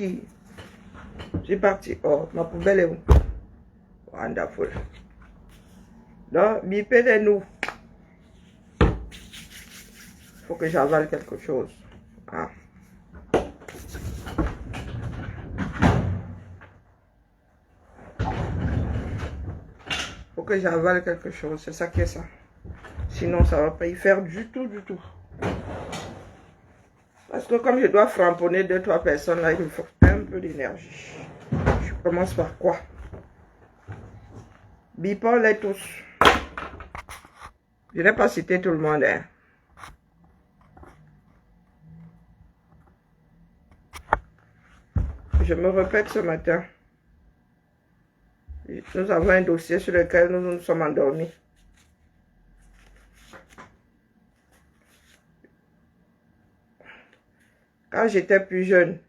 Qui? J'ai parti. Oh, ma poubelle est où? Wonderful. Donc, bipez-nous. Faut que j'avale quelque chose. Ah. Faut que j'avale quelque chose. C'est ça qui est ça. Sinon, ça va pas y faire du tout, du tout. Parce que comme je dois framponner 2-3 personnes, là, il me faut un peu d'énergie. Je commence par quoi? Bipons-les tous. Je n'ai pas cité tout le monde, hein. Je me répète ce matin. Nous avons un dossier sur lequel nous nous sommes endormis. Quand j'étais plus jeune,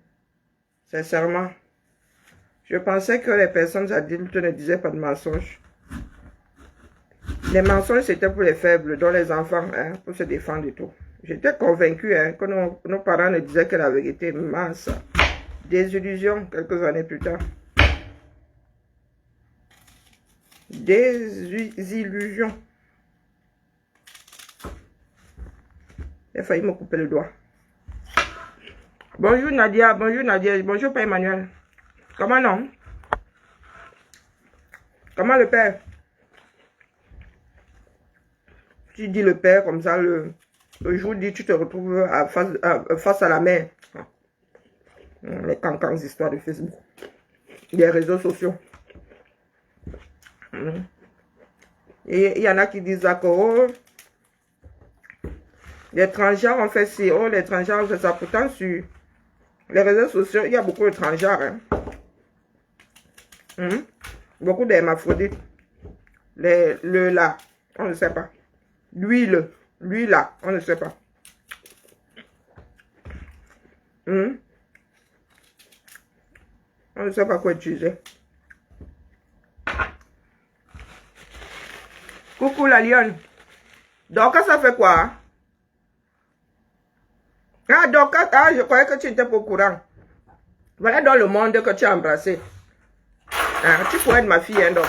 sincèrement, je pensais que les personnes adultes ne disaient pas de mensonges. Les mensonges, c'était pour les faibles, dont les enfants, hein, pour se défendre et tout. J'étais convaincu hein, que nos parents ne disaient que la vérité. Mince. Désillusion, quelques années plus tard. Désillusion. J'ai failli me couper le doigt. Bonjour Nadia, bonjour Père Emmanuel. Comment non? Comment le père? Tu dis le père comme ça, le jour dit tu te retrouves face à la mer. Les cancans histoires de Facebook. Les réseaux sociaux. Et il y en a qui disent d'accord. Les transgenres ont fait ci, oh les transgenres ont fait ça. Pourtant sur les réseaux sociaux, il y a beaucoup de transgenres. Hein. Beaucoup d'hermaphrodites. Le là, on ne sait pas. Lui là, on ne sait pas. On ne sait pas quoi utiliser. Coucou la lionne. Donc ça fait quoi? Hein? Ah, donc, ah, je croyais que tu étais pas au courant. Voilà dans le monde que tu as embrassé. Ah, tu pourrais être ma fille, hein, donc,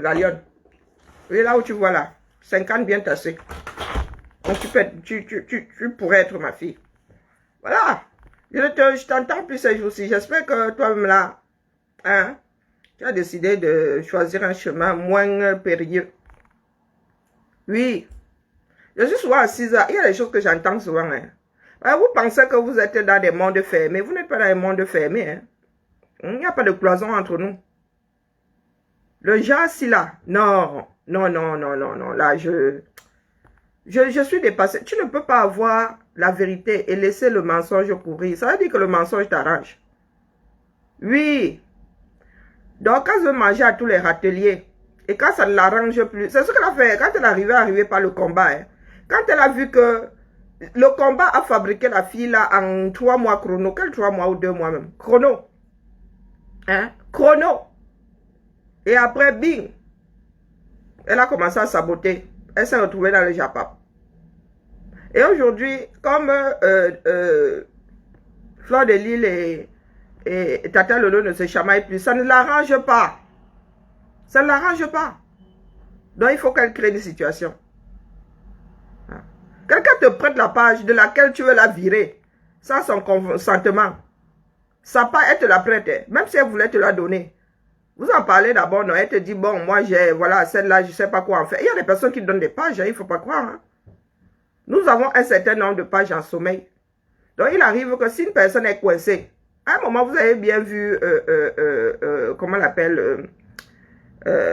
la lionne. Et là où tu vois là, 50 bien tassés. Donc tu pourrais être ma fille. Voilà. Je t'entends plus ces jours-ci. J'espère que toi-même là, hein, tu as décidé de choisir un chemin moins périlleux. Oui. Je suis souvent assise là. Il y a des choses que j'entends souvent. Hein. Vous pensez que vous êtes dans des mondes fermés. Vous n'êtes pas dans des mondes fermés. Hein. Il n'y a pas de cloison entre nous. Le genre, si là. Non. Là, je suis dépassée. Tu ne peux pas avoir la vérité et laisser le mensonge courir. Ça veut dire que le mensonge t'arrange. Oui. Donc, quand je veux manger à tous les râteliers, et quand ça ne l'arrange plus, c'est ce qu'elle a fait. Quand elle est arrivée par le combat, hein, quand elle a vu que le combat a fabriqué la fille là en 3 mois chrono, quel 3 mois ou 2 mois même, chrono. Hein? Chrono. Et après, bing, elle a commencé à saboter. Elle s'est retrouvée dans le Japon. Et aujourd'hui, comme Fleur de Lille et Tata Lolo ne se chamaillent plus, ça ne l'arrange pas. Ça ne l'arrange pas. Donc, il faut qu'elle crée des situations. Quelqu'un te prête la page de laquelle tu veux la virer, sans son consentement. Ça pas, elle te la prête. Même si elle voulait te la donner. Vous en parlez d'abord, non? Elle te dit, bon, moi, j'ai, voilà, celle-là, je ne sais pas quoi en faire. Il y a des personnes qui donnent des pages, hein, il ne faut pas croire. Hein. Nous avons un certain nombre de pages en sommeil. Donc, il arrive que si une personne est coincée, à un moment, vous avez bien vu, comment on l'appelle,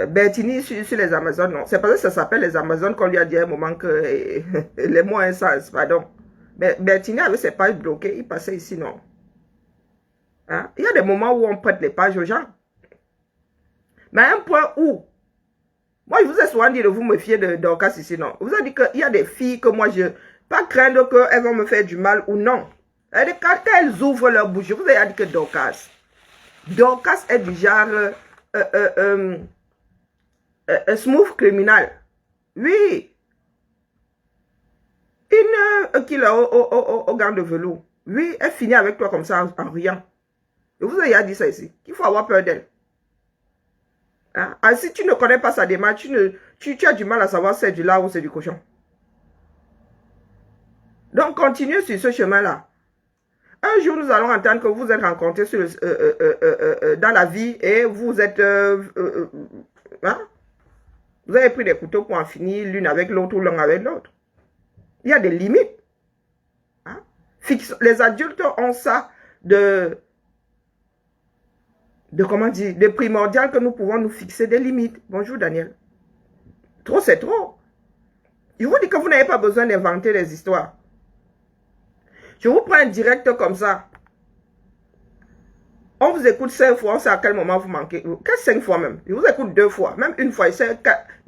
Bertini sur les Amazones, non? C'est parce que ça s'appelle les Amazones qu'on lui a dit à un moment que les mots ont un sens, pardon. Mais Bertini avait ses pages bloquées, il passait ici, non? Hein? Il y a des moments où on prête les pages aux gens. Mais à un point où, moi je vous ai souvent dit de vous me fier de Dorcas ici, non? Vous avez dit qu'il y a des filles que moi je, pas craindre qu'elles vont me faire du mal ou non. Quand elles ouvrent leur bouche, je vous ai dit que Dorcas est du genre smooth criminal. Oui. Une qui l'a au gant de velours. Oui, elle finit avec toi comme ça en riant. Je vous ai déjà dit ça ici, qu'il faut avoir peur d'elle. Hein? Ah, si tu ne connais pas sa démarche, tu as du mal à savoir si c'est du lard ou c'est du cochon. Donc, continuez sur ce chemin-là. Un jour, nous allons entendre que vous êtes rencontrés dans la vie et vous êtes... hein? Vous avez pris des couteaux pour en finir l'une avec l'autre ou l'un avec l'autre. Il y a des limites. Hein? Les adultes ont ça de comment dire, de primordial que nous pouvons nous fixer des limites. Bonjour Daniel. Trop, c'est trop. Je vous dis que vous n'avez pas besoin d'inventer des histoires. Je vous prends un direct comme ça. On vous écoute 5 fois, on sait à quel moment vous manquez. 5 fois même. Je vous écoute 2 fois, même une fois.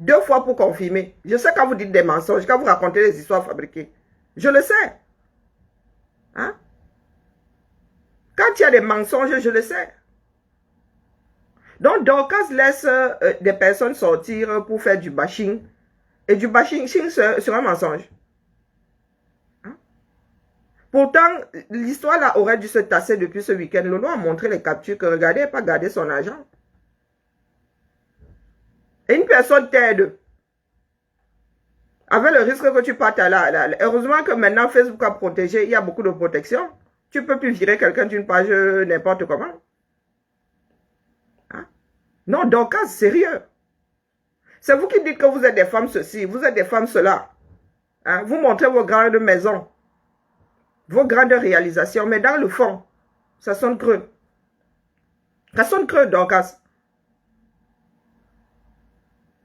2 fois pour confirmer. Je sais quand vous dites des mensonges, quand vous racontez des histoires fabriquées. Je le sais. Hein? Quand il y a des mensonges, je le sais. Donc, Dorcas laisse des personnes sortir pour faire du bashing. Et du bashing sur un mensonge. Hein? Pourtant, l'histoire là aurait dû se tasser depuis ce week-end. Lolo a montré les captures que regardez, pas garder son argent. Et une personne t'aide. Avec le risque que tu partes à la... Heureusement que maintenant Facebook a protégé, il y a beaucoup de protection. Tu ne peux plus virer quelqu'un d'une page n'importe comment. Hein? Non, donc, c'est sérieux. C'est vous qui dites que vous êtes des femmes ceci, vous êtes des femmes cela. Hein? Vous montrez vos grandes maisons, vos grandes réalisations, mais dans le fond, ça sonne creux. Ça sonne creux, Dorcas.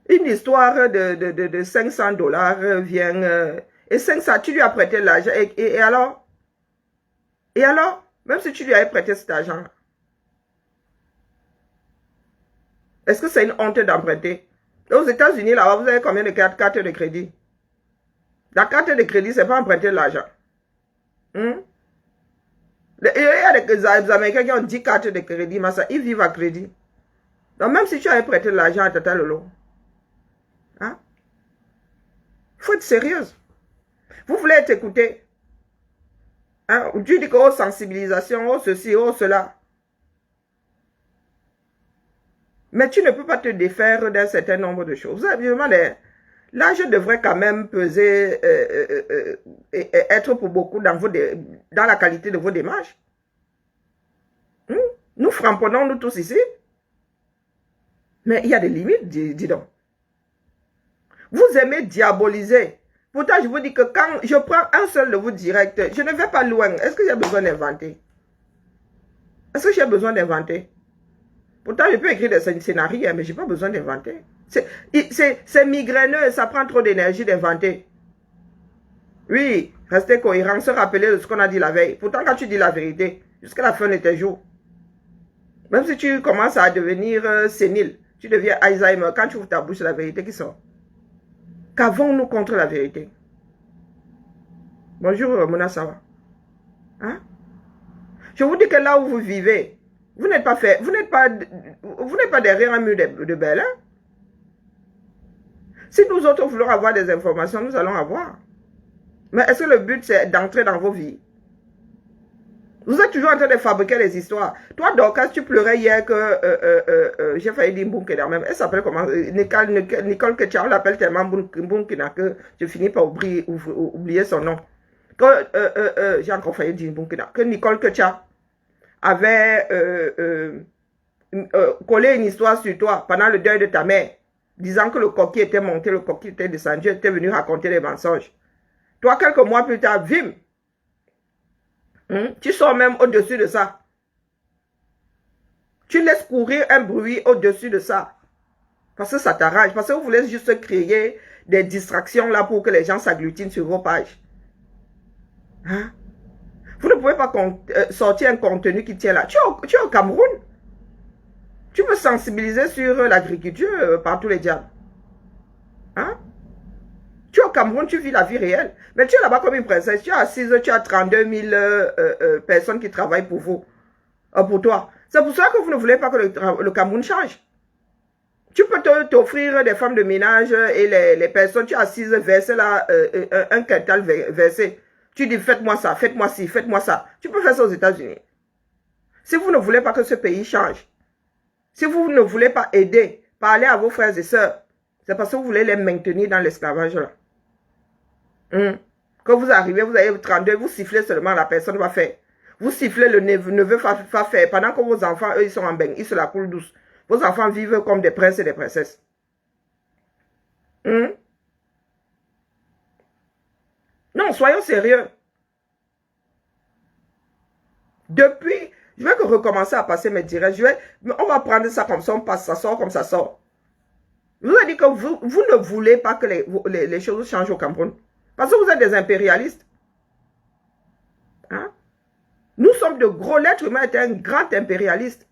Une histoire de 500 $ vient... et 500, tu lui as prêté l'argent. Et alors? Et alors? Même si tu lui avais prêté cet argent, est-ce que c'est une honte d'emprunter? Aux États-Unis, là-bas, vous avez combien de cartes de crédit? La carte de crédit, c'est pas emprunter l'argent. Il y a des Américains qui ont 10 cartes de crédit, mais ça, ils vivent à crédit. Donc, même si tu avais prêté l'argent à Tata Lolo, hein? Il faut être sérieuse. Vous voulez être écouté. Hein? Tu dis que oh, sensibilisation, oh ceci, oh cela. Mais tu ne peux pas te défaire d'un certain nombre de choses. L'âge devrait quand même peser et être pour beaucoup dans la qualité de vos démarches. Nous frapponnons nous tous ici. Mais il y a des limites, dis donc. Vous aimez diaboliser. Pourtant, je vous dis que quand je prends un seul de vous direct, je ne vais pas loin. Est-ce que j'ai besoin d'inventer? Est-ce que j'ai besoin d'inventer? Pourtant, je peux écrire des scénarios, mais je n'ai pas besoin d'inventer. C'est migraineux, ça prend trop d'énergie d'inventer. Oui, rester cohérent, se rappeler de ce qu'on a dit la veille. Pourtant, quand tu dis la vérité, jusqu'à la fin de tes jours, même si tu commences à devenir sénile, tu deviens Alzheimer, quand tu ouvres ta bouche, c'est la vérité qui sort. Qu'avons-nous contre la vérité? Bonjour, Mona Sawa. Hein? Je vous dis que là où vous vivez, vous n'êtes pas derrière un mur de Berlin. Si nous autres voulons avoir des informations, nous allons avoir. Mais est-ce que le but, c'est d'entrer dans vos vies? Vous êtes toujours en train de fabriquer des histoires. Toi, Dorcas, tu pleurais hier que j'ai failli dire Mbunkina même. Elle s'appelle comment? Nicole Ketcha, on l'appelle tellement Mbunkina que je finis par oublier son nom. J'ai encore failli dire Mbunkina. Que Nicole Ketcha avait collé une histoire sur toi pendant le deuil de ta mère, disant que le coquille était monté, le coquille était descendu, était venu raconter des mensonges. Toi, quelques mois plus tard, vim, tu sors même au-dessus de ça. Tu laisses courir un bruit au-dessus de ça. Parce que ça t'arrange. Parce que vous voulez juste créer des distractions là pour que les gens s'agglutinent sur vos pages. Hein? Vous ne pouvez pas sortir un contenu qui tient là. Tu es au Cameroun. Tu peux sensibiliser sur l'agriculture par tous les diables. Hein? Tu es au Cameroun, tu vis la vie réelle. Mais tu es là-bas comme une princesse. Tu es assise, tu as 32 000 personnes qui travaillent pour vous. Pour toi. C'est pour ça que vous ne voulez pas que le Cameroun change. Tu peux t'offrir des femmes de ménage et les personnes, tu es assise, verser là, un quintal versé. Tu dis, faites-moi ça, faites-moi ci, faites-moi ça. Tu peux faire ça aux États-Unis. Si vous ne voulez pas que ce pays change, si vous ne voulez pas aider, parler à vos frères et sœurs, c'est parce que vous voulez les maintenir dans l'esclavage là. Quand vous arrivez, vous avez 32, vous sifflez seulement, la personne va faire. Vous sifflez, le neveu va faire. Pendant que vos enfants, eux, ils sont en bain, ils se la coulent douce. Vos enfants vivent comme des princes et des princesses. Non, soyons sérieux. Depuis, je vais recommencer à passer mes directs. On va prendre ça comme ça, on passe, ça sort comme ça sort. Je vous ai dit que vous ne voulez pas que les choses changent au Cameroun. Parce que vous êtes des impérialistes. Hein? Nous sommes de gros, l'être humain est un grand impérialiste.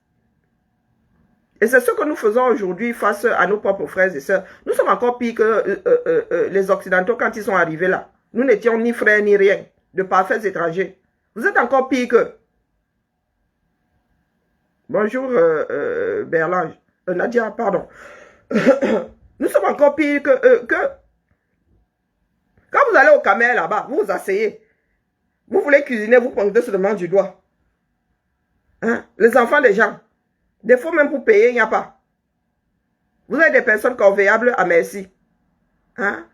Et c'est ce que nous faisons aujourd'hui face à nos propres frères et sœurs. Nous sommes encore pires que les Occidentaux quand ils sont arrivés là. Nous n'étions ni frères ni rien, de parfaits étrangers. Vous êtes encore pires que... Bonjour Berlange, Nadia, pardon. Nous sommes encore pires que... Quand vous allez au Camer là-bas, vous vous asseyez. Vous voulez cuisiner, vous pointez seulement du doigt. Hein? Les enfants des gens. Des fois même pour payer, il n'y a pas. Vous avez des personnes corvéables à merci. Hein?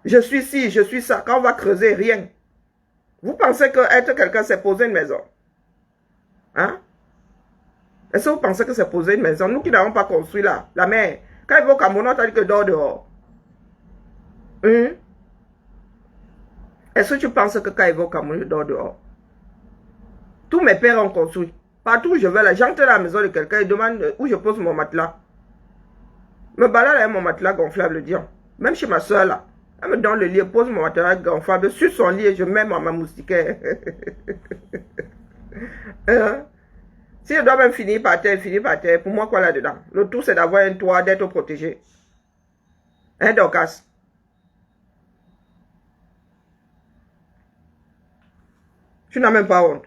Je suis ci, je suis ça. Quand on va creuser, rien. Vous pensez que être quelqu'un, c'est poser une maison? Hein? Est-ce que vous pensez que c'est poser une maison? Nous qui n'avons pas construit là, la mer. Quand il va au Cameroun, on t'a dit que dehors. Est-ce que tu penses que quand il va au Cameroun, je dors dehors? Tous mes pères ont construit. Partout où je vais là, j'entre dans la maison de quelqu'un et demande où je pose mon matelas. Me balade avec mon matelas gonflable, disons. Même chez ma soeur là. Elle me donne le lit, pose mon matelas gonflable sur son lit et je mets ma moustiquaire. Si je dois même finir par terre, pour moi quoi là-dedans? Le tout c'est d'avoir un toit, d'être protégé. Hein, Dorcas? Tu n'as même pas honte.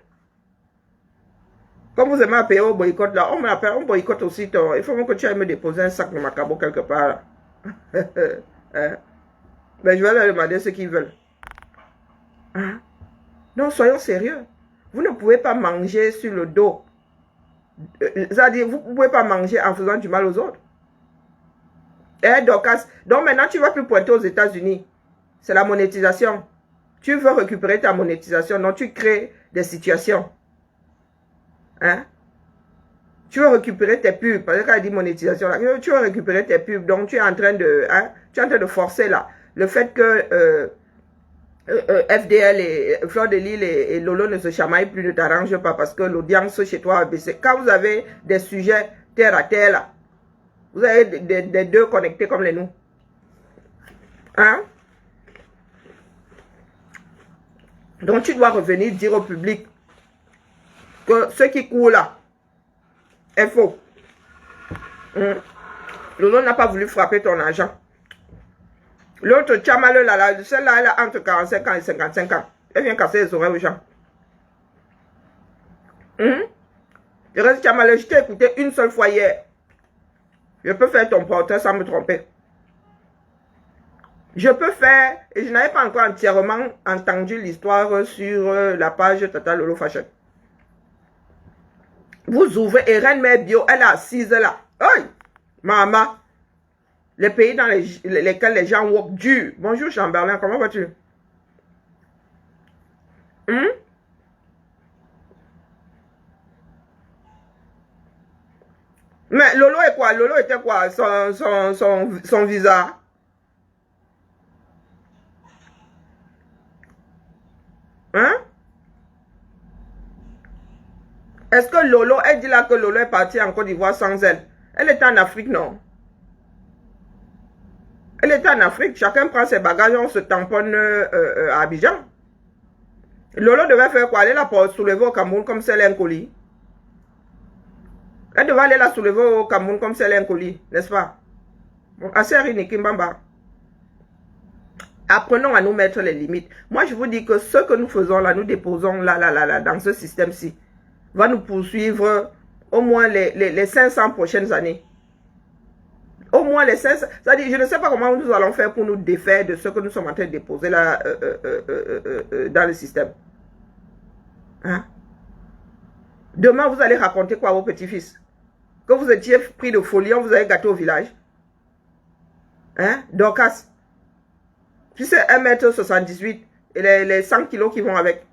Comme vous aimez appeler au boycott là, on m'appelle, on boycotte aussi. Il faut même que tu ailles me déposer un sac de macabo quelque part là. Hein? Mais je vais leur demander ce qu'ils veulent. Hein? Non, soyons sérieux. Vous ne pouvez pas manger sur le dos. C'est-à-dire, vous ne pouvez pas manger en faisant du mal aux autres. Donc maintenant, tu ne vas plus pointer aux États-Unis. C'est la monétisation. Tu veux récupérer ta monétisation, donc tu crées des situations. Hein? Tu veux récupérer tes pubs, parce que quand elle dit monétisation, là, tu veux récupérer tes pubs, donc tu es en train de, forcer là. Le fait que FDL et Fleur de Lille et Lolo ne se chamaillent plus ne t'arrange pas parce que l'audience chez toi a baissé. Quand vous avez des sujets terre à terre là, vous avez des deux connectés comme les nous. Hein? Donc tu dois revenir dire au public que ce qui court là est faux. Lolo n'a pas voulu frapper ton argent. L'autre Tchamaleu là, celle-là, elle a entre 45 ans et 55 ans. Elle vient casser les oreilles aux gens. Le reste Tchamaleu, je t'ai écouté une seule fois hier. Je peux faire ton portrait sans me tromper. Je peux faire, et je n'avais pas encore entièrement entendu l'histoire sur la page Tata Lolo Fashion. Vous ouvrez, et Reine Mère Bio, elle est assise là. Aïe, maman. Les pays dans lesquels les gens work dur. Bonjour Chamberlain, comment vas-tu? Mais Lolo est quoi? Lolo était quoi? Son visa? Hein? Est-ce que Lolo, elle dit là que Lolo est parti en Côte d'Ivoire sans elle? Elle était en Afrique, non? Elle était en Afrique, chacun prend ses bagages, on se tamponne à Abidjan. Lolo devait faire quoi? Aller la soulever au Cameroun comme si elle est un colis. Elle devait aller la soulever au Cameroun comme si elle est un colis, n'est-ce pas? Bon, assez Kimbamba. Apprenons à nous mettre les limites. Moi, je vous dis que ce que nous faisons là, nous déposons là, dans ce système-ci, va nous poursuivre au moins les 500 prochaines années. Au moins les 500. C'est-à-dire, je ne sais pas comment nous allons faire pour nous défaire de ce que nous sommes en train de déposer là dans le système. Hein? Demain, vous allez raconter quoi à vos petits-fils? Que vous étiez pris de folie, on vous avez gâté au village. Hein? Dorcas. Tu sais, 1,78 m et les 100 kilos qui vont avec.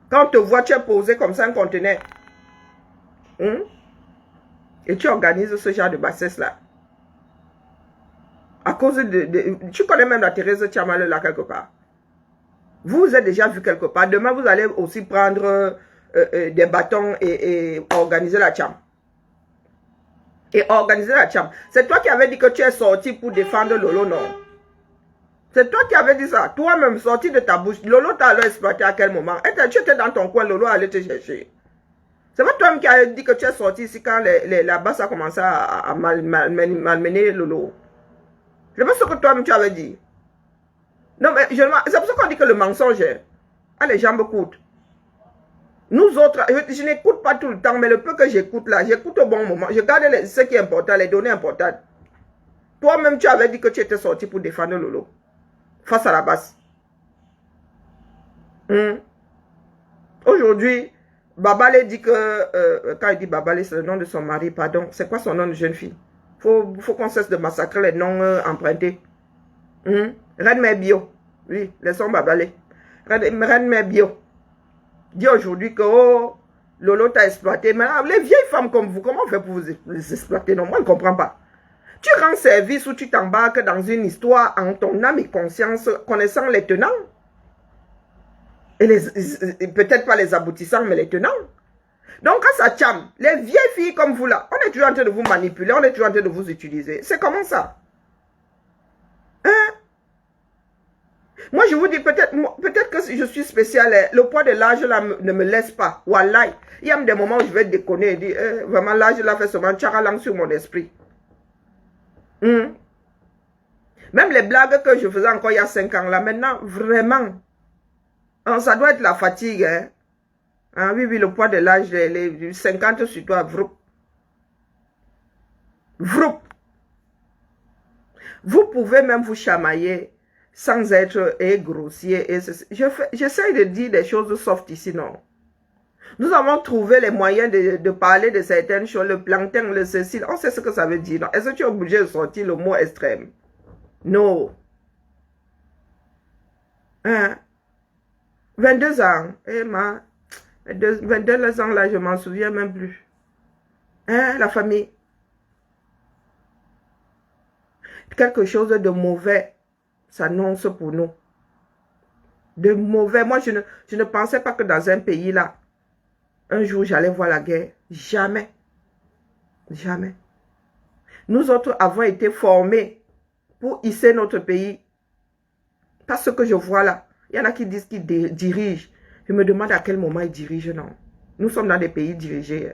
Quand on te voit, tu es posé comme ça un conteneur. Et tu organises ce genre de bassesse-là. À cause tu connais même la Thérèse Tchamal là quelque part. Vous êtes déjà vu quelque part. Demain, vous allez aussi prendre des bâtons et organiser la chambre. Et organiser la chambre. C'est toi qui avais dit que tu es sorti pour défendre Lolo, non? C'est toi qui avais dit ça. Toi-même, sorti de ta bouche. Lolo t'a alors exploité à quel moment? Tu étais dans ton coin, Lolo allait te chercher. C'est pas toi-même qui as dit que tu es sorti ici quand la basse a commencé à malmener Lolo. C'est pas ce que toi-même tu avais dit. Non, mais c'est pour ça qu'on dit que le mensonge a les jambes courtes. Nous autres, je n'écoute pas tout le temps, mais le peu que j'écoute là, j'écoute au bon moment. Je garde ce qui est important, les données importantes. Toi-même, tu avais dit que tu étais sorti pour défendre Lolo. Face à la basse. Aujourd'hui, Babale dit que, quand il dit Babale, c'est le nom de son mari, pardon. C'est quoi son nom de jeune fille? Faut qu'on cesse de massacrer les noms empruntés. Reine Mère Bio. Oui, laissons Babale. Reine Mère Bio. Dit aujourd'hui que Lolo t'a exploité. Mais les vieilles femmes comme vous, comment on fait pour vous exploiter? Non, moi je ne comprends pas. Tu rends service ou tu t'embarques dans une histoire en ton âme et conscience, connaissant les tenants. Et peut-être pas les aboutissants, mais les tenants. Donc, quand ça chame, les vieilles filles comme vous là, on est toujours en train de vous manipuler, on est toujours en train de vous utiliser. C'est comment ça? Hein? Moi, je vous dis, peut-être que si je suis spécial, le poids de l'âge là ne me laisse pas. Wallahi. Il y a des moments où je vais déconner et dire, vraiment, l'âge là fait seulement tcharalang sur mon esprit. Même les blagues que je faisais encore il y a 5 ans là, maintenant, vraiment, ça doit être la fatigue. Hein? Oui, le poids de l'âge, les 50 sur toi, vroup. Vroup. Vous pouvez même vous chamailler sans être grossier. J'essaie de dire des choses soft ici, non. Nous avons trouvé les moyens de parler de certaines choses, le plancton, le ceci, on sait ce que ça veut dire. Est-ce que tu es obligé de sortir le mot extrême? Non. 22 ans. 22 ans là, je m'en souviens même plus. La famille. Quelque chose de mauvais s'annonce pour nous. De mauvais. Moi, je ne pensais pas que dans un pays là, un jour j'allais voir la guerre. Jamais. Jamais. Nous autres avons été formés pour hisser notre pays. Pas ce que je vois là. Il y en a qui disent qu'ils dirigent. Je me demande à quel moment ils dirigent, non. Nous sommes dans des pays dirigés.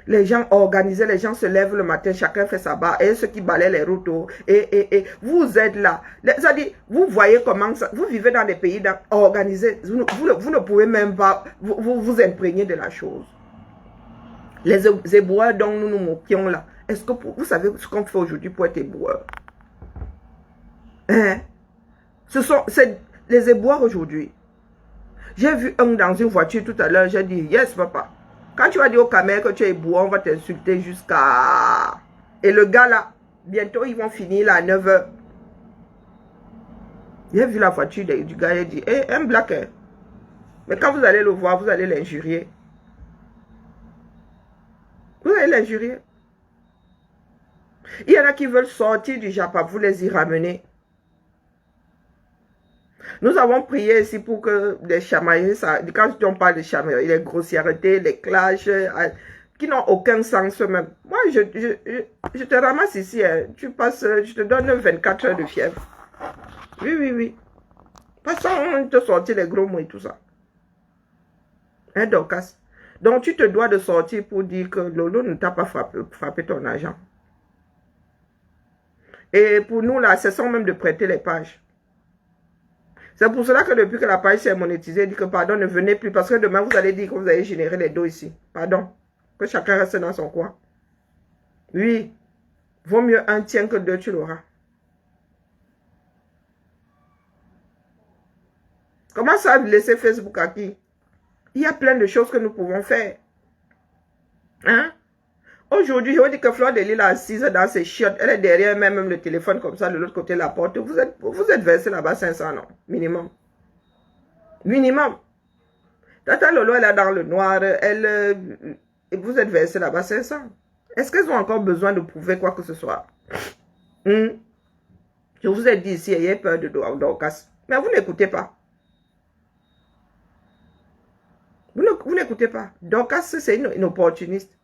Les gens organisés, les gens se lèvent le matin, chacun fait sa barre. Et ceux qui balaient les routes, et vous êtes là. C'est-à-dire, vous voyez comment ça, vous vivez dans des pays organisés. Vous ne pouvez même pas vous imprégner de la chose. Les éboueurs dont nous nous moquions là. Est-ce que vous savez ce qu'on fait aujourd'hui pour être éboueur? C'est les éboueurs aujourd'hui. J'ai vu un dans une voiture tout à l'heure, j'ai dit, yes papa. Quand tu vas dire au caméra que tu es éboueur, on va t'insulter jusqu'à... Et le gars là, bientôt ils vont finir là à 9 h. J'ai vu la voiture du gars, il dit, un black. Mais quand vous allez le voir, vous allez l'injurier. Vous allez l'injurier. Il y en a qui veulent sortir du Japon, vous les y ramenez. Nous avons prié ici pour que les chamailleries, quand on parle de chamailleries, les grossièretés, les clashs, qui n'ont aucun sens même. Moi, je te ramasse ici, hein. Tu passes, je te donne 24 heures de fièvre. Oui. Pas sans te sortir les gros mots et tout ça. Hein, Dorcas? Donc, tu te dois de sortir pour dire que Lolo ne t'a pas frappé ton argent. Et pour nous, là, cessons même de prêter les pages. C'est pour cela que depuis que la page s'est monétisée, dit que pardon, ne venez plus. Parce que demain, vous allez dire que vous allez générer les dos ici. Pardon. Que chacun reste dans son coin. Oui. Vaut mieux un tien que deux, tu l'auras. Comment ça, laisser Facebook à qui? Il y a plein de choses que nous pouvons faire. Hein? Aujourd'hui, je vous dis que Fleur de Lille est assise dans ses chiottes. Elle est derrière même le téléphone comme ça, de l'autre côté de la porte. Vous êtes versé là-bas 500, non? Minimum. Minimum. Tata Lolo, elle est dans le noir. Vous êtes versé là-bas 500. Est-ce qu'elles ont encore besoin de prouver quoi que ce soit? Je vous ai dit ici, ayez peur de Dorcas. Mais vous n'écoutez pas. Vous n'écoutez pas. Dorcas, c'est une opportuniste.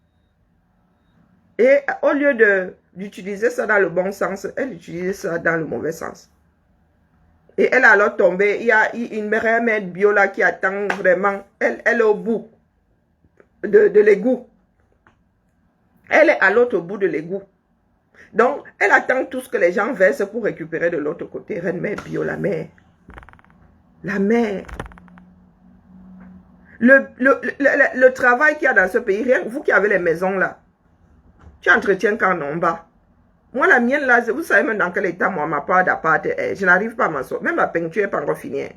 Et au lieu d'utiliser ça dans le bon sens, elle utilise ça dans le mauvais sens. Et elle a alors tombé. Il y a une remède bio là qui attend vraiment. Elle est au bout de l'égout. Elle est à l'autre bout de l'égout. Donc, elle attend tout ce que les gens versent pour récupérer de l'autre côté. Reine mère bio, la mère. La mère. Le travail qu'il y a dans ce pays, rien, vous qui avez les maisons là, tu entretiens quand on bas. Moi, la mienne là, vous savez même dans quel état, moi, ma part d'appart est. Je n'arrive pas à m'en sortir. Même la peinture n'est pas encore finie.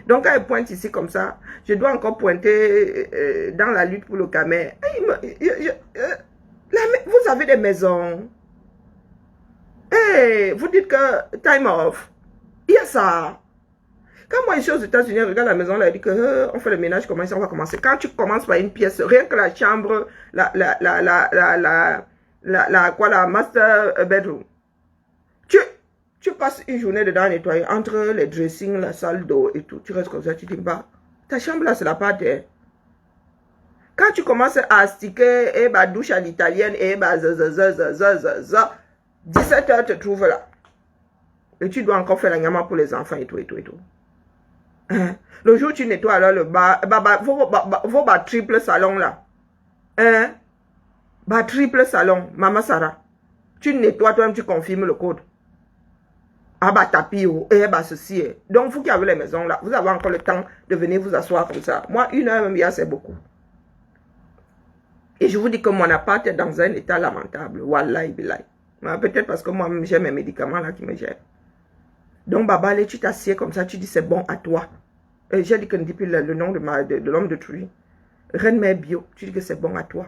Donc, quand elle pointe ici comme ça, je dois encore pointer dans la lutte pour le camé. Vous avez des maisons. Hey, vous dites que time off. Il y a ça. Quand moi, je suis aux États-Unis, regarde la maison là, elle dit que on fait le ménage, comment ça, on va commencer. Quand tu commences par une pièce, rien que la chambre, la master bedroom, tu passes une journée dedans à nettoyer entre les dressings, la salle d'eau et tout. Tu restes comme ça, tu dis, bah, ta chambre là, c'est la part terre. Quand tu commences à astiquer, et bah, douche à l'italienne, et bah, 17 heures te trouve là. Et tu dois encore faire la nyama pour les enfants et tout, et tout, et tout. Hein? Le jour où tu nettoies alors le bas, vos triple salon là. Hein? Bah, triple salon, Maman Sarah. Tu nettoies toi-même, tu confirmes le code. Ah bah tapis, eh bah ceci. Donc vous qui avez les maisons là, vous avez encore le temps de venir vous asseoir comme ça. Moi, 1 heure même, c'est beaucoup. Et je vous dis que mon appart est dans un état lamentable. Wallahi billahi. Peut-être parce que moi-même, j'ai mes médicaments là qui me gèrent. Donc, Baba, allez, tu t'assieds comme ça, tu dis c'est bon à toi. J'ai dit que ne dis plus le nom de l'homme de Truy. Reine mère bio, tu dis que c'est bon à toi.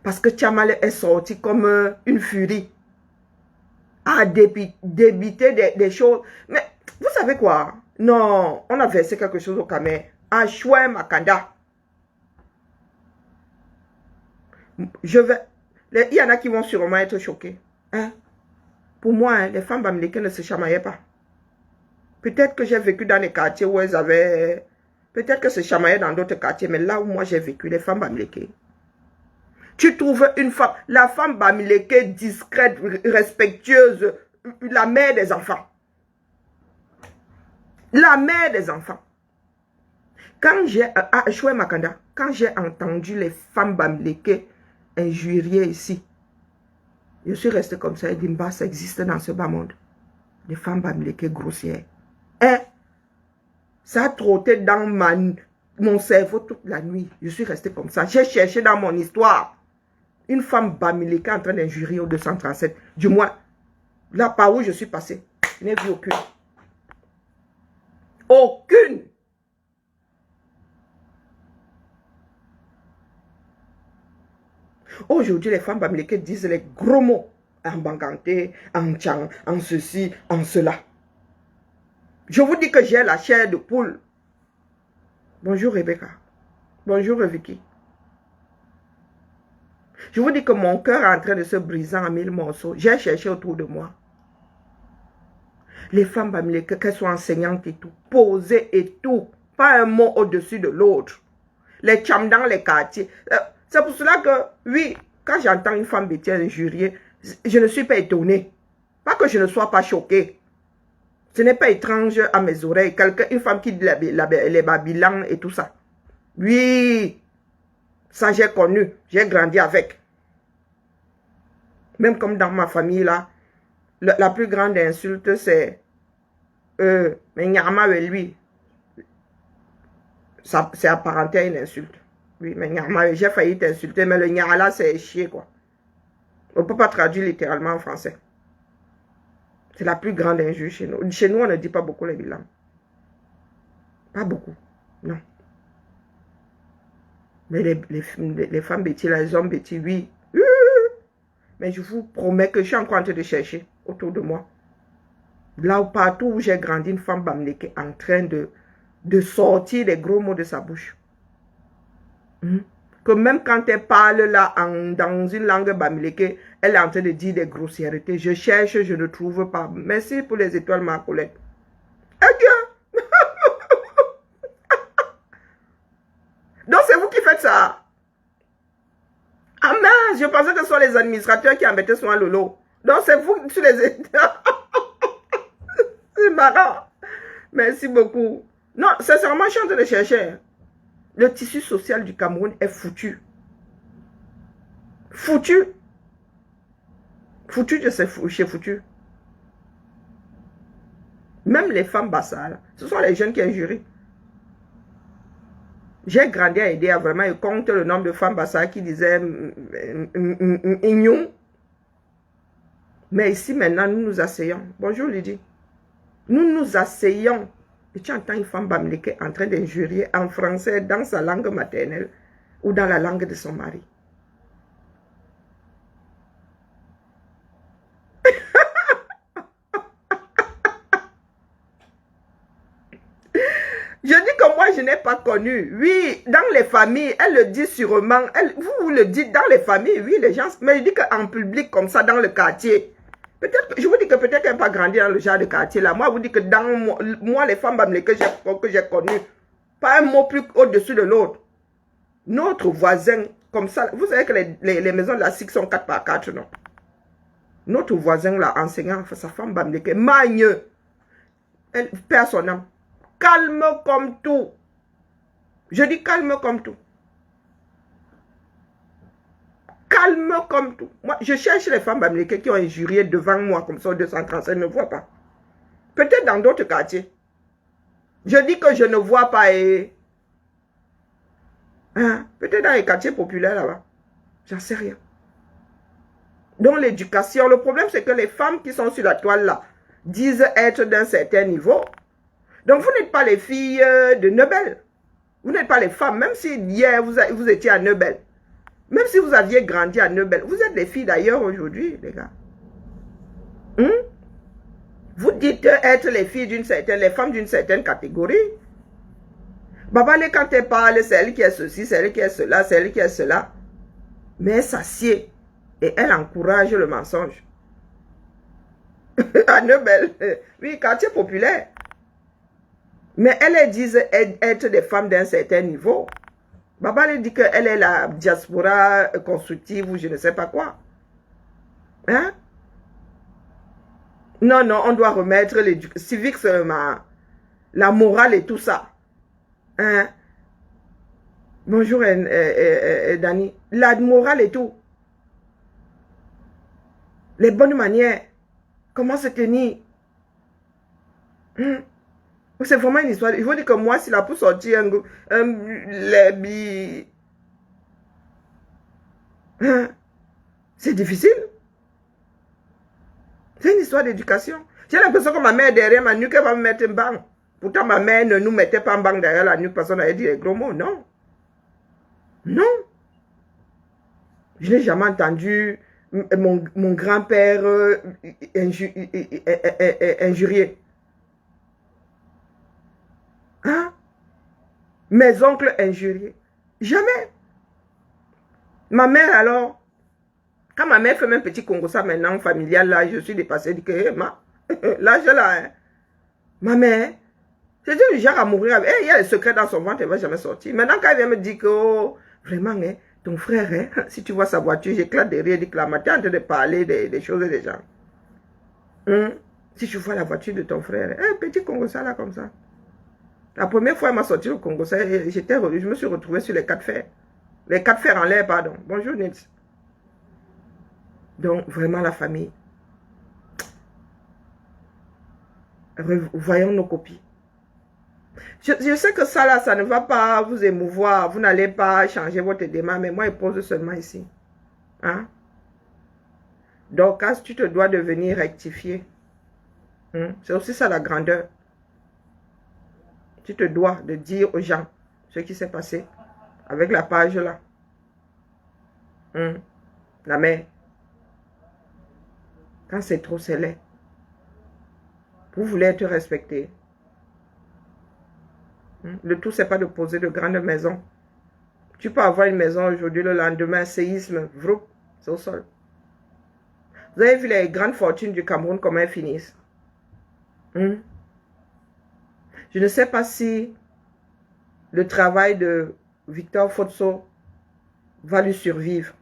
Parce que Tchamal est sorti comme une furie. À débiter des choses. Mais, vous savez quoi? Non, on a versé quelque chose au Camer. À Chouin Makanda. Il y en a qui vont sûrement être choqués. Hein? Pour moi, hein, les femmes bamileke ne se chamaillaient pas. Peut-être que j'ai vécu dans les quartiers où elles avaient... Peut-être que se chamaillaient dans d'autres quartiers, mais là où moi j'ai vécu, les femmes bamileke. Tu trouves une femme, la femme bamileke discrète, respectueuse, la mère des enfants. La mère des enfants. Quand j'ai... À Choué Makanda, quand j'ai entendu les femmes bamileke injurier ici, je suis resté comme ça et dit, bah, ça existe dans ce bas monde. Des femmes bamileke grossières. Hein? Ça a trotté dans mon cerveau toute la nuit. Je suis resté comme ça. J'ai cherché dans mon histoire une femme bamileke en train d'injurier au 237. Du moins, là par où je suis passé, je n'ai vu aucune. Aucune. Aujourd'hui, les femmes bamileke disent les gros mots. En banganté, en tchang, en ceci, en cela. Je vous dis que j'ai la chair de poule. Bonjour Rebecca. Bonjour Vicky. Je vous dis que mon cœur est en train de se briser en 1000 morceaux. J'ai cherché autour de moi. Les femmes bamileke, qu'elles soient enseignantes et tout, posées et tout. Pas un mot au-dessus de l'autre. Les tchams dans les quartiers. C'est pour cela que, oui, quand j'entends une femme bêtise injurier, je ne suis pas étonnée. Pas que je ne sois pas choquée. Ce n'est pas étrange à mes oreilles. Une femme qui dit les babilans et tout ça. Oui, ça j'ai connu. J'ai grandi avec. Même comme dans ma famille là, la plus grande insulte c'est mais Nyama et lui. C'est apparenté à une insulte. Oui, mais Nyama, j'ai failli t'insulter, mais le Nyama là c'est chier quoi. On ne peut pas traduire littéralement en français. C'est la plus grande injure chez nous. Chez nous, on ne dit pas beaucoup les bilans. Pas beaucoup. Non. Mais les femmes bêtises, les hommes bêtises, oui. Mais je vous promets que je suis encore en train de chercher autour de moi. Là où partout où j'ai grandi, une femme bamileke en train de sortir les gros mots de sa bouche. Que même quand elle parle là dans une langue bamileke, elle est en train de dire des grossièretés. Je cherche, je ne trouve pas. Merci pour les étoiles, ma Colette. Adieu. Donc c'est vous qui faites ça. Ah mince, je pensais que ce sont les administrateurs qui embêtaient souvent Lolo. Donc c'est vous sur les étoiles. C'est marrant. Merci beaucoup. Non, sincèrement, je suis en train de chercher. Le tissu social du Cameroun est foutu. Foutu. Foutu, je sais, chez foutu. Même les femmes bassales, ce sont les jeunes qui injurient. J'ai grandi à aider à vraiment compter le nombre de femmes bassales qui disaient ignon. Mais ici maintenant, nous nous asseyons. Bonjour Lydie. Nous nous asseyons. Et tu entends une femme bamileke en train d'injurier en français dans sa langue maternelle ou dans la langue de son mari. Je dis que moi, je n'ai pas connu. Oui, dans les familles, elle le dit sûrement. Vous le dites dans les familles, oui, les gens. Mais je dis qu'en public, comme ça, dans le quartier. Peut-être, je vous dis que peut-être qu'elle n'a pas grandi dans le genre de quartier là. Moi, je vous dis que dans moi, les femmes que j'ai connues, pas un mot plus au-dessus de l'autre. Notre voisin, comme ça, vous savez que les maisons de la SIC sont 4 par 4, non? Notre voisin là, enseignant, sa femme bamileke, magneux, elle perd son âme. Calme comme tout. Je dis calme comme tout. Calme comme tout. Moi, je cherche les femmes bamileke qui ont injurié devant moi, comme ça, au 235, je ne vois pas. Peut-être dans d'autres quartiers. Je dis que je ne vois pas et... Hein? Peut-être dans les quartiers populaires là-bas. J'en sais rien. Donc l'éducation, le problème c'est que les femmes qui sont sur la toile là, disent être d'un certain niveau. Donc vous n'êtes pas les filles de Nebel. Vous n'êtes pas les femmes, même si hier vous étiez à Nebel. Même si vous aviez grandi à Nebel. Vous êtes les filles d'ailleurs aujourd'hui, les gars. Vous dites être les filles d'une certaine, les femmes d'une certaine catégorie. Babale, quand elle parle, c'est elle qui est ceci, c'est elle qui est cela, c'est elle qui est cela. Mais elle s'assied et elle encourage le mensonge. À Nebel, oui, quartier populaire. Mais elles disent être des femmes d'un certain niveau. Babale dit qu'elle est la diaspora constructive ou je ne sais pas quoi. Hein? Non, non, on doit remettre l'éducation civique, la morale et tout ça. Hein? Bonjour, Dani. La morale et tout. Les bonnes manières. Comment se tenir. C'est vraiment une histoire. Il faut dire que moi, s'il a pu sortir c'est difficile. C'est une histoire d'éducation. J'ai l'impression que ma mère derrière ma nuque, elle va me mettre un banc. Pourtant, ma mère ne nous mettait pas un banc derrière la nuque parce qu'on avait dit les gros mots. Non. Non. Je n'ai jamais entendu mon grand-père injurier. Hein? Mes oncles injuriés. Jamais. Ma mère alors, quand ma mère fait même petit Congo ça maintenant familial là, je suis dépassée, je dis que l'âge là, hein, ma mère, c'est du genre à mourir. Il y a le secret dans son ventre, elle ne va jamais sortir. Maintenant quand elle vient me dire que oh, vraiment, hein, ton frère, hein, si tu vois sa voiture, j'éclate de rire, dit que la matin en train de parler des choses et des gens. Si tu vois la voiture de ton frère, petit Congo ça là comme ça. La première fois, elle m'a sorti au Congo, je me suis retrouvé sur les 4 fers. Les 4 fers en l'air, pardon. Bonjour, Nils. Donc, vraiment, la famille. Voyons nos copies. Je sais que ça, là, ça ne va pas vous émouvoir. Vous n'allez pas changer votre démarche, mais moi, je pose seulement ici. Hein? Donc, quand tu te dois de venir rectifier, c'est aussi ça la grandeur. Tu te dois de dire aux gens ce qui s'est passé. Avec la page là. La mère. Quand c'est trop, c'est laid. Vous voulez être respecté. Le tout, c'est pas de poser de grandes maisons. Tu peux avoir une maison aujourd'hui, le lendemain, séisme, vroup, c'est au sol. Vous avez vu les grandes fortunes du Cameroun, comment elles finissent? Je ne sais pas si le travail de Victor Fotso va lui survivre.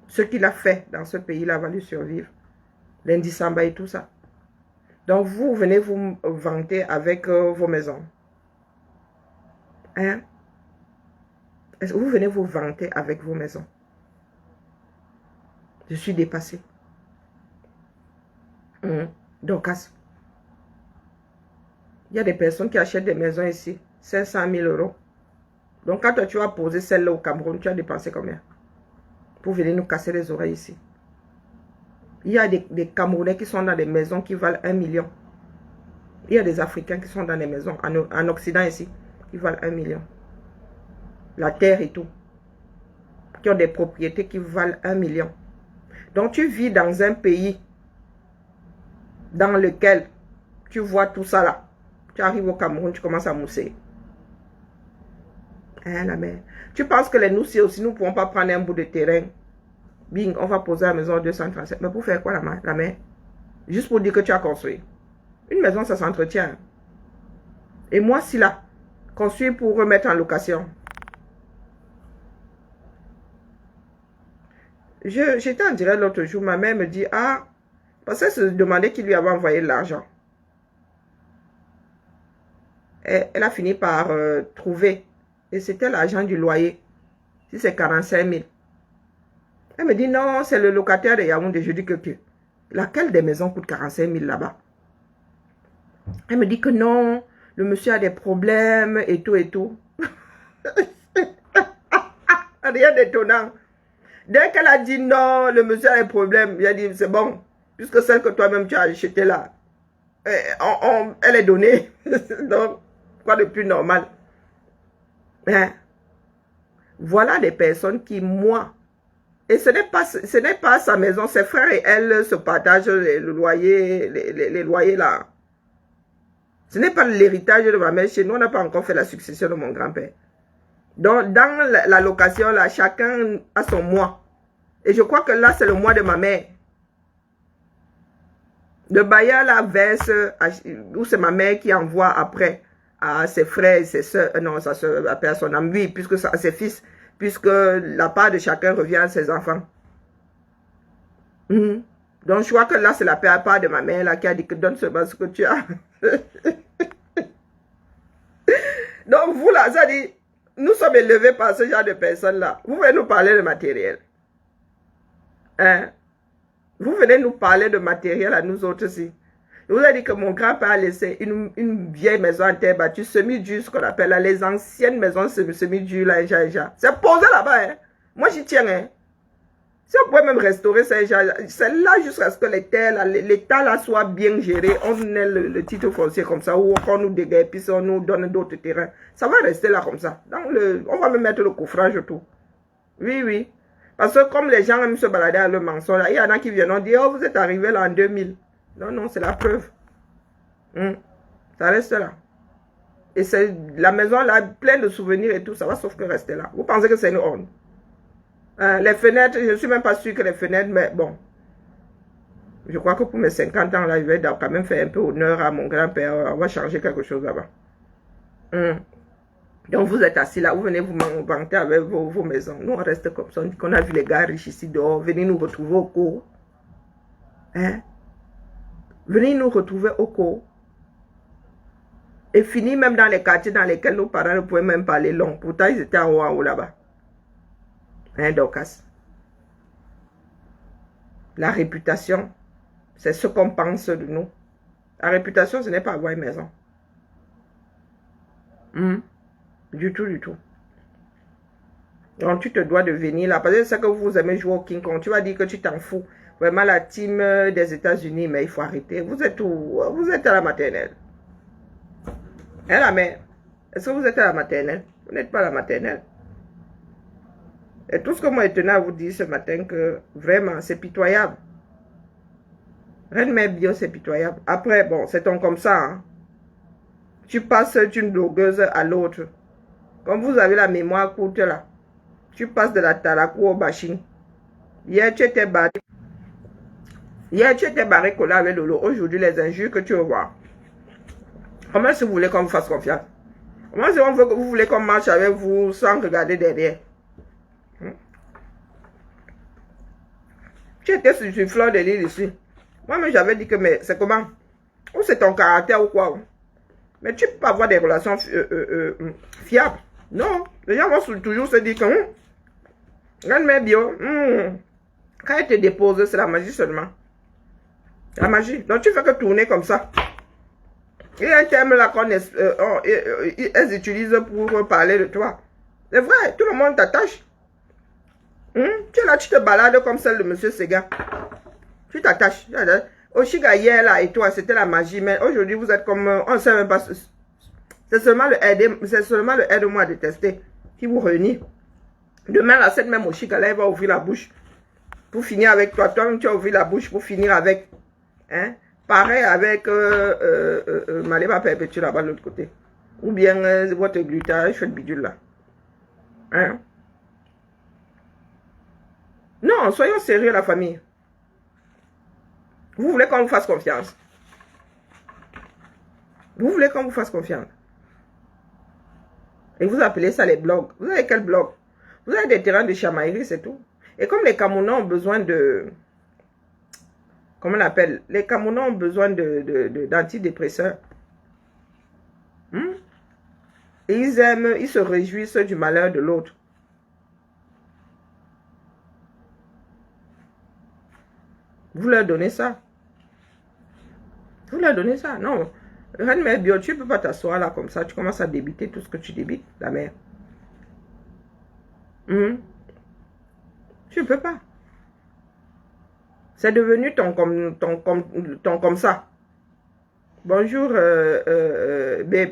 Ce qu'il a fait dans ce pays-là va lui survivre. L'Indisamba et tout ça. Donc, vous venez vous vanter avec vos maisons. Hein? Est-ce que vous venez vous vanter avec vos maisons? Je suis dépassée. Donc, il y a des personnes qui achètent des maisons ici. 500 000 euros. Donc, quand toi, tu vas poser celle-là au Cameroun, tu as dépensé combien? Pour venir nous casser les oreilles ici. Il y a des Camerounais qui sont dans des maisons qui valent 1 million. Il y a des Africains qui sont dans des maisons en Occident ici, qui valent 1 million. La terre et tout. Qui ont des propriétés qui valent 1 million. Donc tu vis dans un pays dans lequel tu vois tout ça là. Tu arrives au Cameroun, tu commences à mousser. Hein, la mère. Tu penses que les Noussi aussi, nous ne pouvons pas prendre un bout de terrain. Bing, on va poser la maison à 237. Mais pour faire quoi la mère? Juste pour dire que tu as construit. Une maison, ça s'entretient. Et moi, si là, construire pour remettre en location. J'étais en direct l'autre jour, ma mère me dit, ah, parce qu'elle se demandait qui lui avait envoyé l'argent. Elle a fini par trouver. Et c'était l'argent du loyer. Si c'est 45 000. Elle me dit, non, c'est le locataire de Yaoundé. Je dis que laquelle des maisons coûte 45 000 là-bas? Elle me dit que non, le monsieur a des problèmes et tout et tout. Rien d'étonnant. Dès qu'elle a dit non, le monsieur a des problèmes, il a dit, c'est bon, puisque celle que toi-même tu as achetée là, elle est donnée. Donc, quoi de plus normal? Hein? Voilà des personnes qui, moi, et ce n'est pas sa maison, ses frères et elle se partagent les loyers là. Ce n'est pas l'héritage de ma mère. Chez nous, on n'a pas encore fait la succession de mon grand-père. Donc, dans la location là, chacun a son mois. Et je crois que là, c'est le mois de ma mère. Le bailleur là verse, ou c'est ma mère qui envoie après à ses frères et ses soeurs, non, sa soeur, à son ami, oui, puisque à ses fils, puisque la part de chacun revient à ses enfants. Donc, je crois que là, c'est la part de ma mère là, qui a dit que donne seulement ce que tu as. Donc, vous là, ça dit, nous sommes élevés par ce genre de personnes-là. Vous venez nous parler de matériel. Hein? Vous venez nous parler de matériel à nous autres aussi. Je vous ai dit que mon grand-père a laissé une vieille maison en terre battue, semi-dure, ce qu'on appelle là, les anciennes maisons semi-dures, là, c'est posé là-bas. Hein? Moi, j'y tiens. Hein? Si on pouvait même restaurer c'est là jusqu'à ce que les terres, l'État là soit bien géré, on ait le titre foncier comme ça, ou on nous déguerre, puis on nous donne d'autres terrains. Ça va rester là comme ça. Donc, on va même mettre le coffrage et tout. Oui, oui. Parce que comme les gens aiment se balader à le mensonge, il y en a qui viennent dire, oh, vous êtes arrivé là en 2000. Non, non, c'est la preuve. Ça reste là. Et c'est la maison là, pleine de souvenirs et tout, ça va sauf que rester là. Vous pensez que c'est une honte? Les fenêtres, je ne suis même pas sûr que les fenêtres, mais bon. Je crois que pour mes 50 ans, là, je vais quand même faire un peu honneur à mon grand-père. On va changer quelque chose là-bas. Donc, vous êtes assis là, vous venez vous vanter avec vos maisons. Nous, on reste comme ça. On dit qu'on a vu les gars riches ici dehors. Venez nous retrouver au cours. Hein? Venez nous retrouver au cours. Et fini même dans les quartiers dans lesquels nos parents ne pouvaient même parler long. Pourtant, ils étaient en haut là-bas. Hein, Dorcas? La réputation, c'est ce qu'on pense de nous. La réputation, ce n'est pas avoir une maison. Du tout, du tout. Donc, tu te dois de venir là. Parce que c'est que vous aimez jouer au King Kong. Tu vas dire que tu t'en fous. Vraiment, la team des États-Unis, mais il faut arrêter. Vous êtes où? Vous êtes à la maternelle. Hein, la mère? Est-ce que vous êtes à la maternelle? Vous n'êtes pas à la maternelle. Et tout ce que moi je tenais à vous dire ce matin, que vraiment, c'est pitoyable. Reine Mère Bio, c'est pitoyable. Après, bon, c'est comme ça. Hein. Tu passes d'une blogueuse à l'autre. Comme vous avez la mémoire courte là, tu passes de la Talakou au bashing. Hier, tu étais barré. Hier, tu étais barré collé avec Lolo. Aujourd'hui, les injures que tu vas voir. Comment est-ce que vous voulez qu'on vous fasse confiance? Comment est-ce que vous voulez qu'on marche avec vous sans regarder derrière? Tu étais sur une fleur de l'île ici. Moi-même, j'avais dit que, mais c'est comment? Ou c'est ton caractère ou quoi? Mais tu ne peux pas avoir des relations fiables. Non. Les gens vont toujours se dire que, regarde mes bio, quand elle te dépose, c'est la magie seulement. La magie. Donc, tu fais que tourner comme ça. Et un terme là qu'on elles utilisent pour parler de toi. C'est vrai, tout le monde t'attache. Tu es là, tu te balades comme celle de Monsieur Sega. Tu t'attaches. Oshiga hier là et toi, c'était la magie. Mais aujourd'hui, vous êtes comme... on ne sait même pas... C'est seulement le aide-moi à détester qui vous réunit. Demain, là, cette même Oshiga là, elle va ouvrir la bouche. Pour finir avec toi. Toi-même, tu as ouvert la bouche pour finir avec. Hein? Pareil avec Malema Perpétue là-bas de l'autre côté. Ou bien votre glutage, je fais le bidule là. Hein? Non, soyons sérieux la famille. Vous voulez qu'on vous fasse confiance? Vous voulez qu'on vous fasse confiance? Et vous appelez ça les blogs. Vous avez quel blog? Vous avez des terrains de chamaillerie, c'est tout. Et comme les Camerounais ont besoin de... Comment on appelle? Les Camerounais ont besoin d'antidépresseurs. Et ils aiment, ils se réjouissent du malheur de l'autre. Vous leur donnez ça. Vous leur donnez ça. Non. Reine Mère Bio, tu ne peux pas t'asseoir là comme ça. Tu commences à débiter tout ce que tu débites, la mère. Tu ne peux pas. C'est devenu ton comme ça. Bonjour, babe.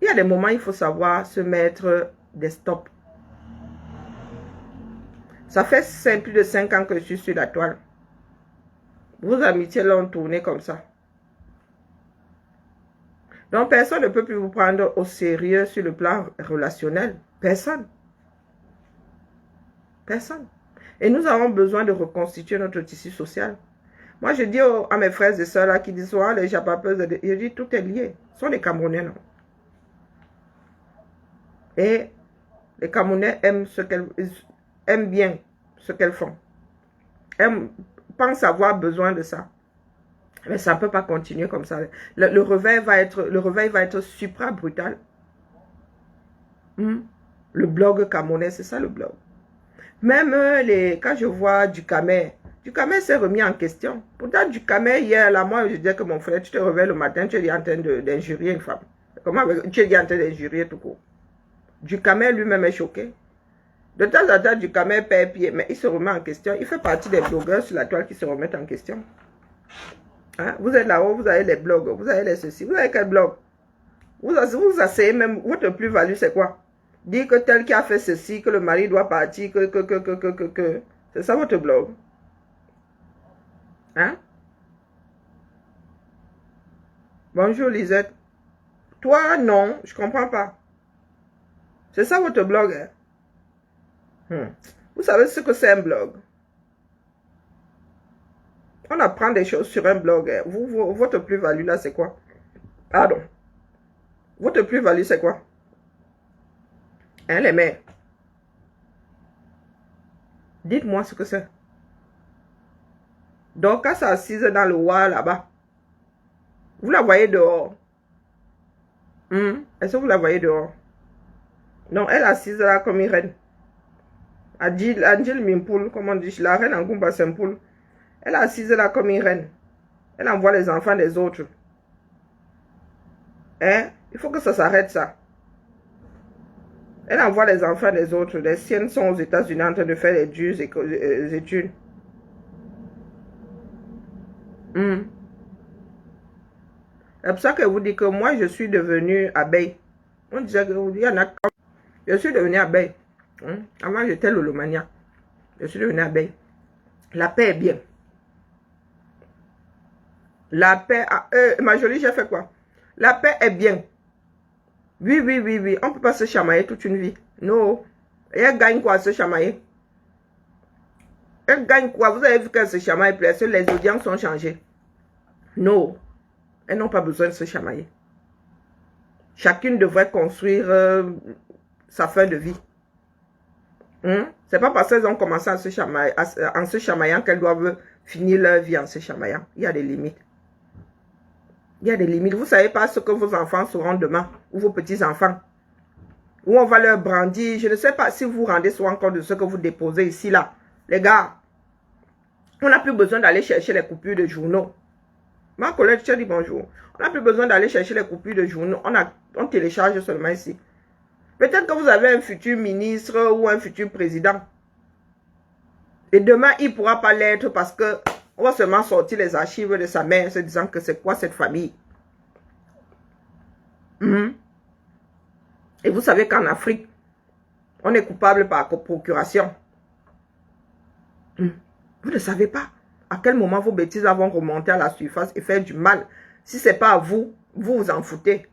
Il y a des moments, il faut savoir se mettre des stops. Ça fait plus de 5 ans que je suis sur la toile. Vos amitiés l'ont tourné comme ça. Donc, personne ne peut plus vous prendre au sérieux sur le plan relationnel. Personne. Personne. Et nous avons besoin de reconstituer notre tissu social. Moi, je dis à mes frères et sœurs là qui disent, oh, les japapeuses, je dis, tout est lié. Ce sont les Camerounais, non? Et les Camerounais aiment bien ce qu'elles font. Pensent avoir besoin de ça. Mais ça ne peut pas continuer comme ça. Le réveil va être supra brutal. Le blog camerounais, c'est ça le blog. Même quand je vois Ducamer s'est remis en question. Pourtant, Ducamer, hier, là, moi, je disais que mon frère, tu te réveilles le matin, tu es en train d'injurier une femme. Comment tu es en train d'injurier tout court? Ducamer lui-même est choqué. De temps en temps, Ducamer perd pied, mais il se remet en question. Il fait partie des blogueurs sur la toile qui se remettent en question. Hein? Vous êtes là-haut, vous avez les blogs, vous avez les ceci. Vous avez quel blog? Vous asseyez même, votre plus-value, c'est quoi? Dire que tel qui a fait ceci, que le mari doit partir, que. C'est ça votre blog? Hein? Bonjour Lisette. Toi, non, je comprends pas. C'est ça votre blog, hein? Vous savez ce que c'est un blog? On apprend des choses sur un blog. Hein? Votre plus-value là, c'est quoi? Pardon. Votre plus-value, c'est quoi? Hein, les mères? Dites-moi ce que c'est. Donc, quand ça assise dans le roi là-bas, vous la voyez dehors. Est-ce que vous la voyez dehors? Non, elle est assise là comme une reine. Adjil Mimpoul, comme on dit, la reine en Goumba Sempoul. Elle est assise là comme une reine. Elle envoie les enfants des autres. Hein? Il faut que ça s'arrête ça. Elle envoie les enfants des autres. Les siennes sont aux États-Unis en train de faire les dures études. C'est pour ça que vous dites que moi, je suis devenue abeille. On disait qu'il y en a... Je suis devenue abeille. Avant, j'étais lolomania. Je suis devenue abeille. La paix est bien. La paix... ma jolie, j'ai fait quoi? La paix est bien. Oui, oui, oui, oui. On ne peut pas se chamailler toute une vie. Non. Et elle gagne quoi à se chamailler? Elle gagne quoi? Vous avez vu qu'elle se chamaille, parce que les audiences sont changées. Non. Elles n'ont pas besoin de se chamailler. Chacune devrait construire sa fin de vie. C'est pas parce qu'elles ont commencé à se chamailler, en se chamaillant qu'elles doivent finir leur vie en se chamaillant. Il y a des limites. Il y a des limites. Vous ne savez pas ce que vos enfants seront demain, ou vos petits-enfants. Où on va leur brandir. Je ne sais pas si vous vous rendez souvent compte de ce que vous déposez ici, là. Les gars, on n'a plus besoin d'aller chercher les coupures de journaux. Ma collègue, je te dis bonjour. On n'a plus besoin d'aller chercher les coupures de journaux. On télécharge seulement ici. Peut-être que vous avez un futur ministre ou un futur président. Et demain, il ne pourra pas l'être parce que on va seulement sortir les archives de sa mère se disant que c'est quoi cette famille. Et vous savez qu'en Afrique, on est coupable par procuration. Vous ne savez pas à quel moment vos bêtises vont remonter à la surface et faire du mal. Si ce n'est pas à vous, vous vous en foutez.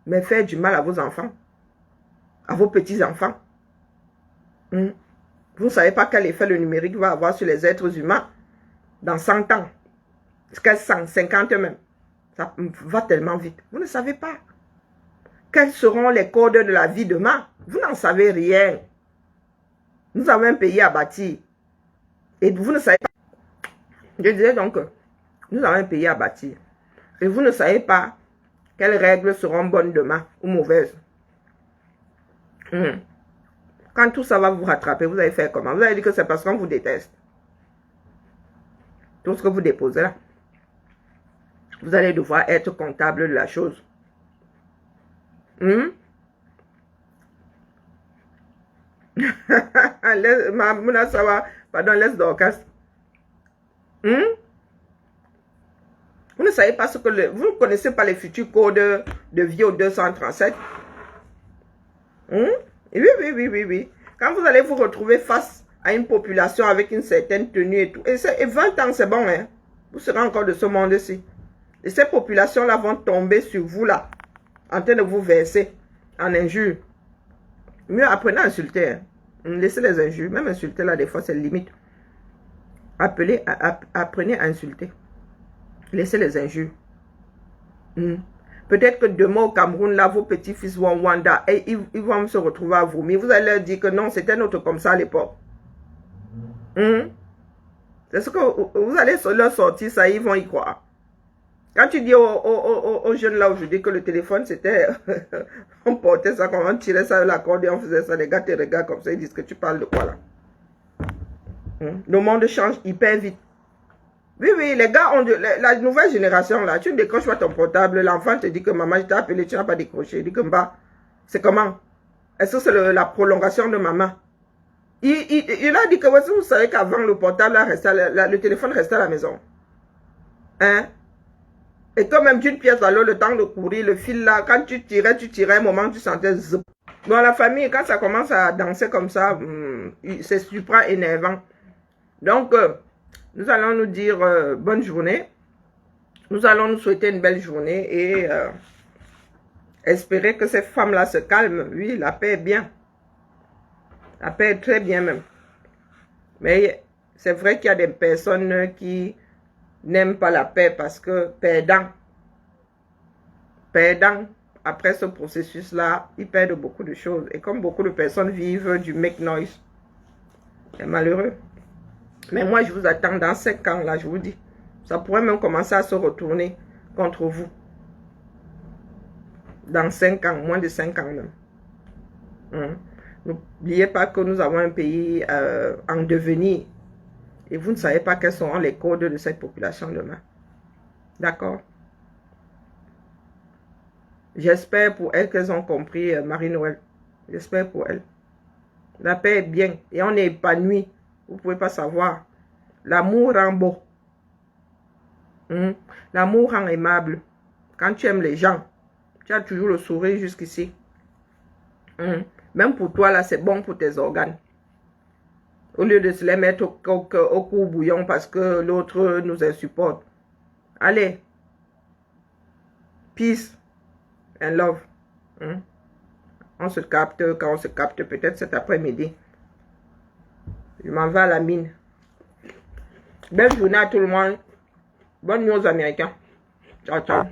Mais faire du mal à vos enfants, à vos petits-enfants. Vous ne savez pas quel effet le numérique va avoir sur les êtres humains dans 100 ans. Jusqu'à 150 même. Ça va tellement vite. Vous ne savez pas. Quels seront les codes de la vie demain? Vous n'en savez rien. Nous avons un pays à bâtir. Et vous ne savez pas. Je disais donc que nous avons un pays à bâtir. Et vous ne savez pas quelles règles seront bonnes demain ou mauvaises. Quand tout ça va vous rattraper, vous allez faire comment? Vous allez dire que c'est parce qu'on vous déteste. Tout ce que vous déposez là. Vous allez devoir être comptable de la chose. Pardon, laisse Dorcas. Vous ne savez pas ce que vous ne connaissez pas les futurs codes de vie au 237. Oui. Quand vous allez vous retrouver face à une population avec une certaine tenue et tout, et 20 ans, c'est bon, hein? Vous serez encore de ce monde-ci. Et ces populations-là vont tomber sur vous, là, en train de vous verser en injures. Mieux apprenez à insulter. Hein? Laissez les injures. Même insulter, là, des fois, c'est limite. Apprenez à insulter. Laissez les injures. Peut-être que demain au Cameroun, là, vos petits-fils vont au Rwanda et ils vont se retrouver à vomir. Vous allez leur dire que non, c'était notre comme ça à l'époque. C'est ce que vous allez leur sortir, ça, ils vont y croire. Quand tu dis aux jeunes là aujourd'hui que le téléphone, c'était... on portait ça, on tirait ça de la corde et on faisait ça. Les gars te regardent comme ça, ils disent que tu parles de quoi là? Le monde change hyper vite. Oui, les gars, la nouvelle génération, là, tu ne décroches pas ton portable, l'enfant te dit que maman, je t'ai appelé, tu n'as pas décroché. Il dit que bah, c'est comment? Est-ce que c'est la prolongation de maman? Il a dit que vous savez qu'avant, le portable, le téléphone restait à la maison. Hein? Et toi même d'une pièce à l'autre, le temps de courir, le fil là, quand tu tirais, un moment, tu sentais zip. Dans la famille, quand ça commence à danser comme ça, c'est super énervant. Donc, nous allons nous dire bonne journée. Nous allons nous souhaiter une belle journée et espérer que ces femmes-là se calment. Oui, la paix est bien. La paix est très bien même. Mais c'est vrai qu'il y a des personnes qui n'aiment pas la paix parce que perdant, après ce processus-là, ils perdent beaucoup de choses. Et comme beaucoup de personnes vivent du make noise, c'est malheureux. Mais moi, je vous attends dans 5 ans, là, je vous dis. Ça pourrait même commencer à se retourner contre vous. Dans 5 ans, moins de 5 ans même. N'oubliez pas que nous avons un pays en devenir. Et vous ne savez pas quels seront les codes de cette population demain. D'accord? J'espère pour elles qu'elles ont compris Marie-Noël. J'espère pour elles. La paix est bien et on est épanoui. Vous ne pouvez pas savoir. L'amour rend beau. L'amour rend aimable. Quand tu aimes les gens, tu as toujours le sourire jusqu'ici. Même pour toi, là, c'est bon pour tes organes. Au lieu de se les mettre au cou bouillon parce que l'autre nous insupporte. Allez. Peace and love. On se capte quand on se capte, peut-être cet après-midi. Je m'en vais à la mine. Belle journée à tout le monde. Bonne nuit aux Américains. Ciao, ciao.